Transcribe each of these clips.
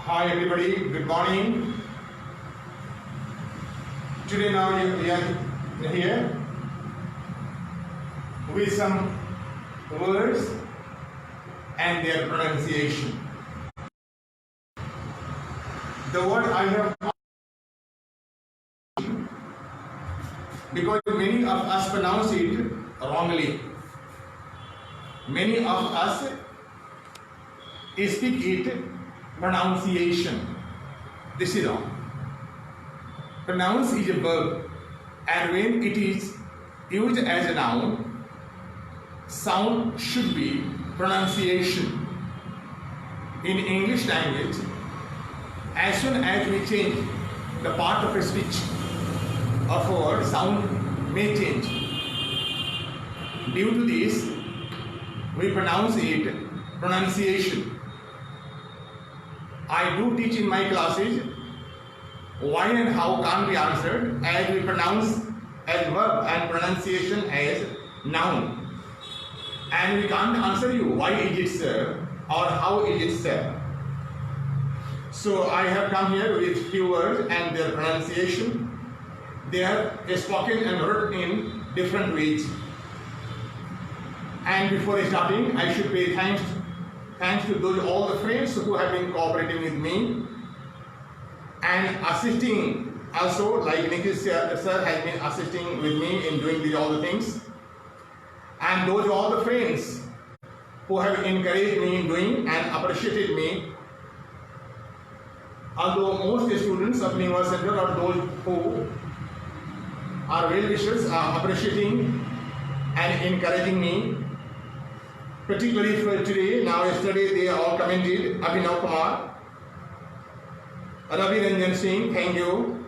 Hi everybody, good morning. Today now we are here with some words and their pronunciation. The word I have, because many of us pronounce it wrongly. Many of us speak it pronunciation. This is wrong. Pronounce is a verb, and when it is used as a noun, sound should be pronunciation. In English language, as soon as we change the part of a speech of a word, sound may change. Due to this, we pronounce it pronunciation. I do teach in my classes why and how can't be answered, as we pronounce as verb and pronunciation as noun. And we can't answer you why is it sir or how is it sir. So I have come here with few words and their pronunciation. They are spoken and written in different ways. And before starting, I should pay thanks to those all the friends who have been cooperating with me and assisting also, like Nikhil sir has been assisting with me in doing all the things, and those all the friends who have encouraged me in doing and appreciated me. Although most students of Nivas Center or those who are well wishers are appreciating and encouraging me, particularly for today. Now yesterday they all commented Abhinav Kumar, Ravi Ranjan Singh, thank you,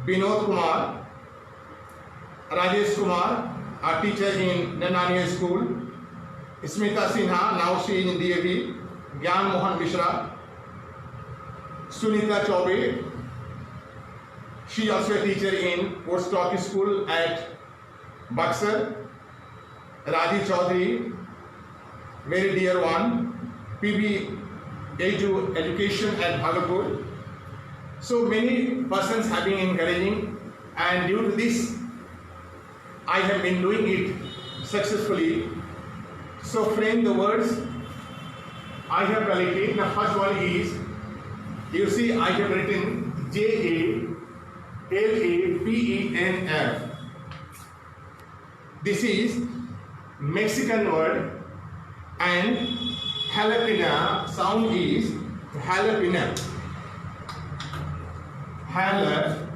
Binod Kumar, Rajesh Kumar, our teacher in Nanania School, Smita Sinha, now she is in DAV, Gyan Mohan Mishra, Sunita Chaube, she also a teacher in Postdoc School at Buxar, Raji Chaudhary, very dear one, PB A2 Education at Bhagalpur. So many persons have been encouraging, and due to this, I have been doing it successfully. So frame the words I have collected. The first one is, you see I have written JALAPENF. This is Mexican word, and jalapeno sound is jalapeno. Jalapeno,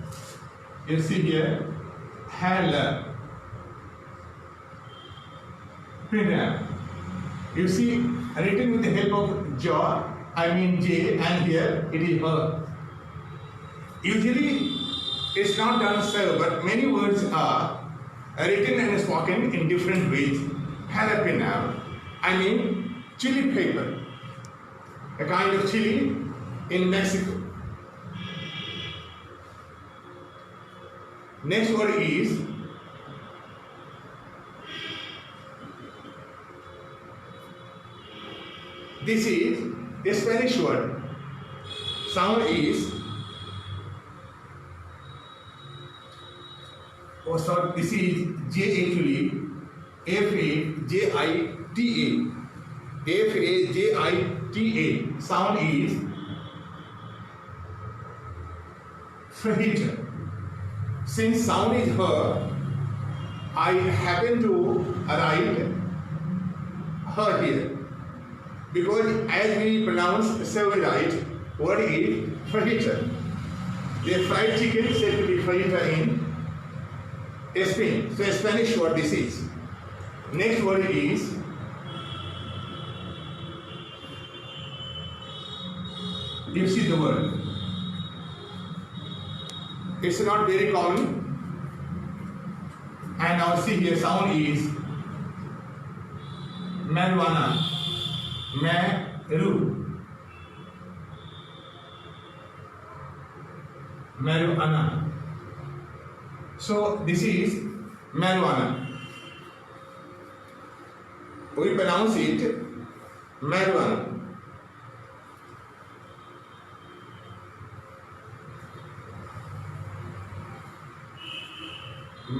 you see here, jalapeno. You see written with the help of jaw, I mean J, and here it is her. Usually it's not done so, but many words are written and spoken in different ways. Jalapeno, I mean chili pepper, a kind of chili in Mexico. Next word is this is a Spanish word. Sound is this is J actually F-A-J-I-T-A. F-A-J-I-T-A. Sound is fajita. Since sound is her, I happen to write her here, because as we pronounce several right, word is fajita. The fried chicken is said to be fajita in Spain. So a Spanish word this is. Next word is you see the word. It's not very common. And now see here, sound is marijuana. Marijuana. So this is marijuana. We pronounce it marijuana.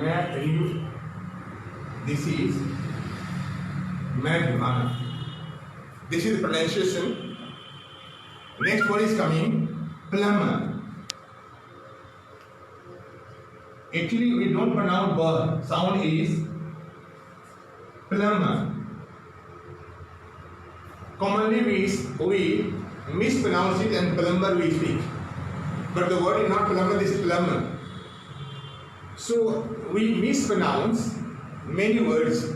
may I tell you, this is marijuana. This is the pronunciation. Next word is coming, plumber. Actually, we don't pronounce bird. Sound is plumber. Commonly we mispronounce it and plumber we speak. But the word is not plumber, this is plumber. So we mispronounce many words,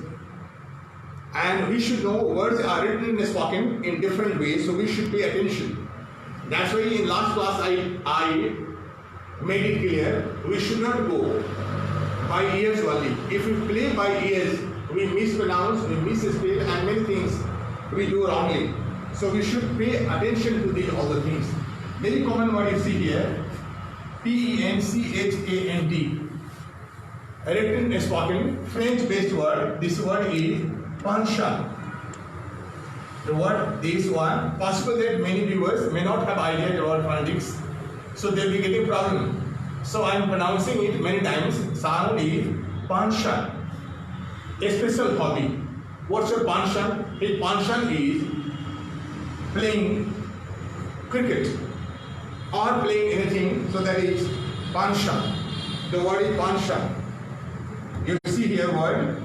and we should know words are written and spoken in different ways, so we should pay attention. That's why in last class I made it clear, we should not go by ears only. If we play by ears, we mispronounce, we misspell, and many things we do wrongly. So we should pay attention to all the things. Very common word you see here, P-E-N-C-H-A-N-D. Written and spoken, French-based word. This word is penchant. The word, this one, possible that many viewers may not have idea about phonetics, so they'll be getting problem. So I am pronouncing it many times. Sound is penchant. A special hobby. What's your penchant? His penchant is playing cricket or playing anything, so that is penchant. The word is penchant. You see here word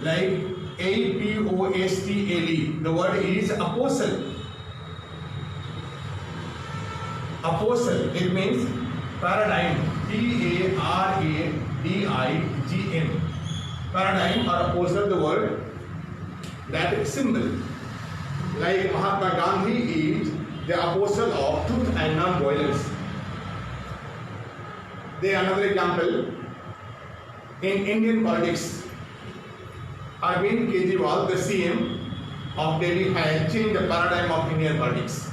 like A-P-O-S-T-L-E. The word is apostle. Apostle, it means paradigm. P-A-R-A-D-I-G-M. Paradigm or apostle, the word, that symbol. Like Mahatma Gandhi is the apostle of truth and non-violence. There another example. In Indian politics, Arvind Kejriwal, the CM of Delhi, has changed the paradigm of Indian politics.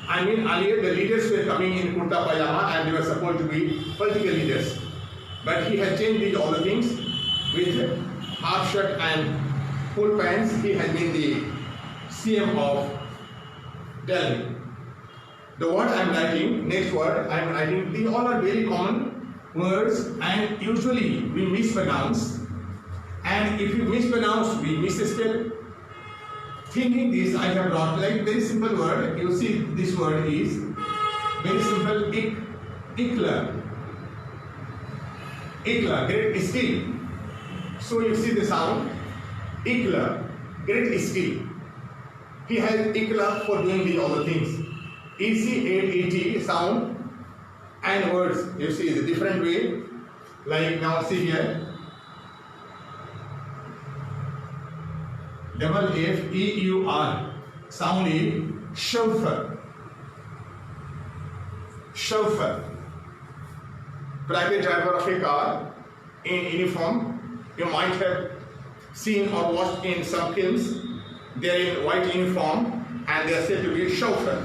I mean, earlier the leaders were coming in kurta pajama and they were supposed to be political leaders. But he has changed all the things with half shirt and full pants. He has been the CM of Delhi. The word I am writing, next word I am writing, these all are very common words, and usually we mispronounce, and if you mispronounce, we misspell. Thinking this, I have brought like very simple word. You see this word is very simple, ikla. Ikla, great skill. So you see the sound, ikla, great skill. He has ikla for doing all the things. E-C-A-E-T sound and words, you see the different way. Like now see here, double F-E-U-R, sound is chauffeur. Chauffeur, private driver of a car in uniform. You might have seen or watched in some films. They are in white uniform and they are said to be chauffeur.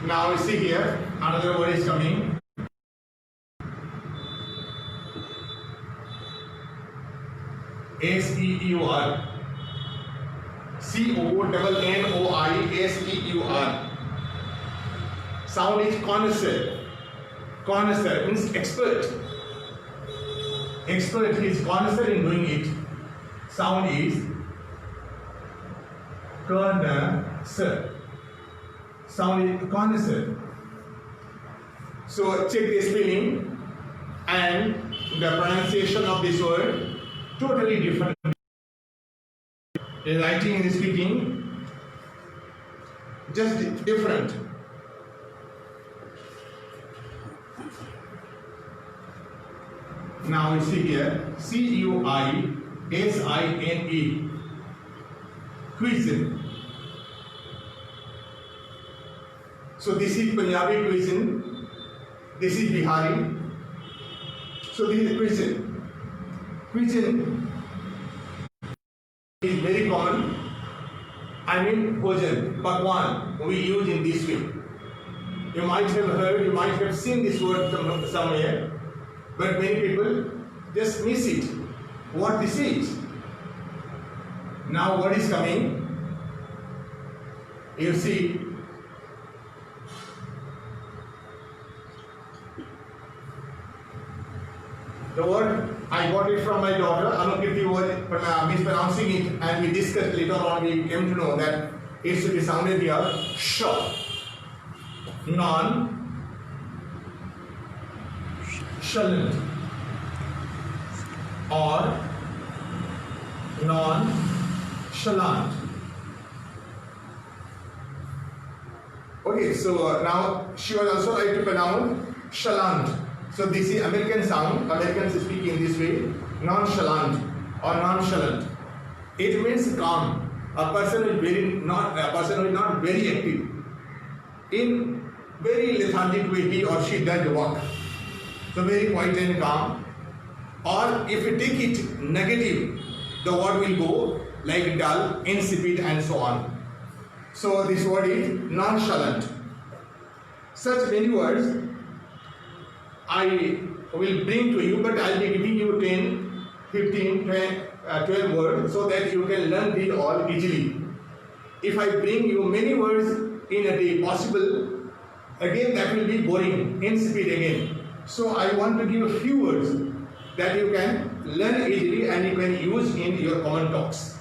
Now you see here, another word is coming. S-E-U-R. C-O-N-N-O-I-S-E-U-R. Sound is connoisseur. Connoisseur means expert. Expert, he is connoisseur in doing it. Sound is connoisseur. Sound is connoisseur. So check the spelling and the pronunciation of this word. Totally different. The writing and speaking, just different. Now you see here, C-U-I-S-I-N-E, cuisine. So this is Punjabi cuisine, this is Bihari. So this is cuisine. Cuisine is very common. I mean, bhojan, pakwan, we use in this way. You might have heard, you might have seen this word somewhere, but many people just miss it. What this is? Now what is coming? You see, The word I got it from my daughter. Anukirti was mispronouncing it, and we discussed later on. We came to know that it should be sounded here sh, nonchalant, or nonchalant. Okay, so now she was also right to pronounce chalant. So this is American sound. Americans speak in this way, nonchalant or nonchalant. It means calm. A person who is not very active. In very lethargic way, he or she does work. So very quiet and calm. Or if you take it negative, the word will go like dull, insipid, and so on. So this word is nonchalant. Such many words I will bring to you, but I will be giving you 10, 15, 12 words so that you can learn these all easily. If I bring you many words in a day possible, again that will be boring, insipid again. So I want to give a few words that you can learn easily and you can use in your common talks.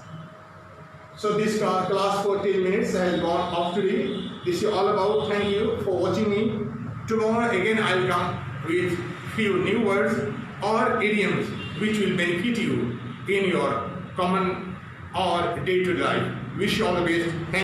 So this class for 10 minutes has gone off today. This is all about. Thank you for watching me. Tomorrow again I will come with few new words or idioms which will benefit you in your common or day-to-day life. Wish you all the best.